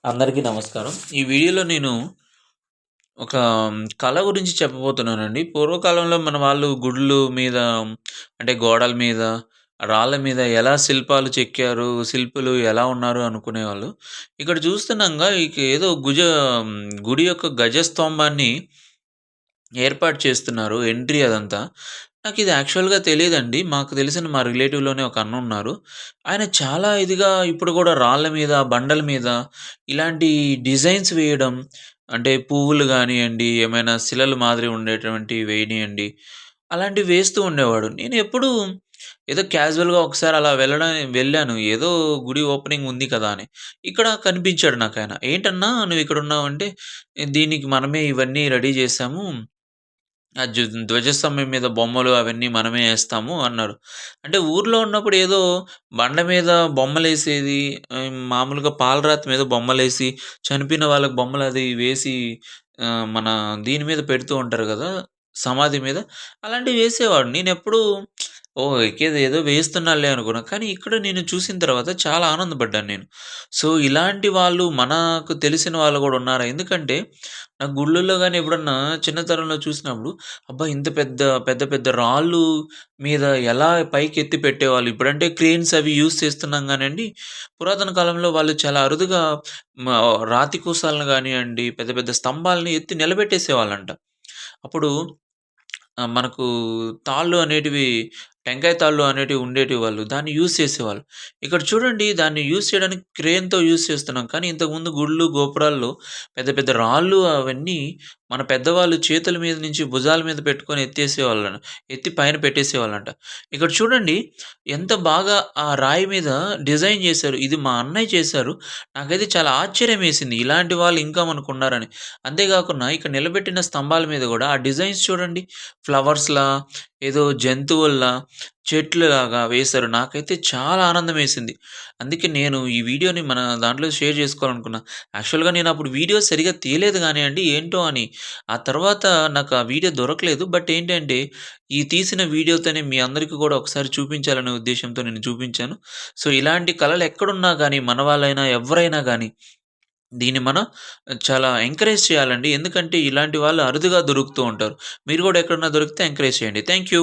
అందరికీ నమస్కారం. ఈ వీడియోలో నేను ఒక కళ గురించి చెప్పబోతున్నానండి. పూర్వకాలంలో మన వాళ్ళు గుడులు మీద అంటే గోడల మీద, రాళ్ళ మీద ఎలా శిల్పాలు చెక్కారు, శిల్పులు ఎలా ఉన్నారు అనుకునేవాళ్ళు. ఇక్కడ చూస్తున్నాంగా ఏదో గుడి యొక్క గజస్తంభాన్ని ఏర్పాటు చేస్తున్నారు. ఎంట్రీ అదంతా. నాకిది యాక్చువల్‌గా తెలీదండి. మాకు తెలిసిన మా రిలేటివ్‌లోనే ఒక అన్నున్నారు. ఆయన చాలా ఇదిగా ఇప్పుడు గూడా రాళ్ళ మీద, బండల మీద ఇలాంటి డిజైన్స్ వేయడం అంటే పువ్వులు గానియండి, ఏమైనా శిలలు మాదిరి ఉండేటువంటివి వేయనియండి, అలాంటివి వేస్తూ ఉండేవాడు. నేనెప్పుడూ ఏదో క్యాజువల్‌గా ఒకసారి అలా వెళ్ళాను. ఏదో గుడి ఓపెనింగ్ ఉంది కదా అని. ఇక్కడ కనిపించాడు నాకాయన. "ఏంటన్నా నువ్విక్కడున్నావంటే" "దీనికి మనమే ఇవన్నీ రెడీ జేశాము. ఆ ధ్వజస్తంభం మీద బొమ్మలు అవన్నీ మనమే ఏస్తాము" అన్నారు. అంటే ఊర్లో ఉన్నప్పుడు ఏదో బండ మీద బొమ్మలేసేది మామూలుగా పాలరాతి మీద బొమ్మలేసి, చనిపోయిన వాళ్ళకి బొమ్మలది వేసి మన దీని మీద పెడుతూ ఉంటారు గదా! సమాధి మీద. అలాంటివి వేసేవాడు. నేనెప్పుడూ ఓహ్! ఏదో వేస్తున్నాడులే అనుకున్నా. కానీ ఇక్కడ నేను చూసిన తర్వాత చాలా ఆనందపడ్డాను నేను. సో, ఇలాంటి వాళ్ళు మనకు తెలిసిన వాళ్ళు గూడా ఉన్నారా? ఎందుకంటే నాకు గుళ్ళల్లో గాని ఎప్పుడన్నా చిన్నతనంలో చూసినప్పుడు అబ్బా! ఇంత పెద్ద పెద్ద రాళ్ళు మీద ఎలా పైకెత్తి పెట్టేవాళ్ళు. ఇప్పుడంటే క్రేన్స్ అవి యూజ్ చేస్తున్నాం గానండి, పురాతన కాలంలో వాళ్ళు చాలా అరుదుగా మ రాతి కూసాలను గానియండి, పెద్ద పెద్ద స్తంభాలని ఎత్తి నిలబెట్టేసేవాళ్ళంట. అప్పుడు మనకు తాళ్ళు అనేటివి టెంకాయ తాళ్ళు అనేటివి ఉండేటివి వాళ్ళు. దాన్ని యూజ్ చేసేవాళ్ళు. ఇక్కడ చూడండి దాన్ని యూజ్ చేయడానికి క్రేన్‌తో యూజ్ చేస్తున్నాం. కానీ ఇంతకుముందు గుడులు, గోపురాల్లో పెద్ద పెద్ద రాళ్ళు అవన్నీ మన పెద్దవాళ్ళు చేతుల మీద నుంచి భుజాల మీద పెట్టుకొని ఎత్తి పైన పెట్టేసేవాళ్ళంట. ఇక్కడ చూడండి ఎంత బాగా ఆ రాయి మీద డిజైన్ చేశారు. ఇది మా అన్నయ్య చేశారు. నాకైతే చాలా ఆశ్చర్యమేసింది. ఇలాంటి వాళ్ళు ఇంకా మనకున్నారని. అంతే గాకుండా ఇక్కడ నిలబెట్టిన స్తంభాల మీద గూడా ఆ డిజైన్స్ చూడండి. ఫ్లవర్స్‌లా, ఏదో జంతువుల్లా, చెట్లులాగా వేశారు. నాకైతే చాలా ఆనందమేసింది. అందుకే నేను ఈ వీడియోని మన దాంట్లో షేర్ చేసుకోవాలనుకున్నా. యాక్చువల్‌గా నేనప్పుడు వీడియో సరిగ్గా తీయలేదు గానియండి ఏంటో అని. ఆ తర్వాత నాకు ఆ వీడియో దొరకలేదు. బట్ ఏంటంటే, ఈ తీసిన వీడియోతోనే మీ అందరికి గూడా ఒకసారి చూపించాలనే ఉద్దేశ్యంతో నేను చూపించాను. సో, ఇలాంటి కళలు ఎక్కడున్నా గానీ, మన వాళ్ళైనా, ఎవ్వరైనా గానీ దీన్ని మనం చాలా ఎంకరేజ్ చేయాలండి. ఎందుకంటే ఇలాంటి వాళ్ళు అరుదుగా దొరుకుతూ ఉంటారు. మీరు గూడా ఎక్కడన్నా దొరికితే ఎంకరేజ్ చేయండి. Thank you.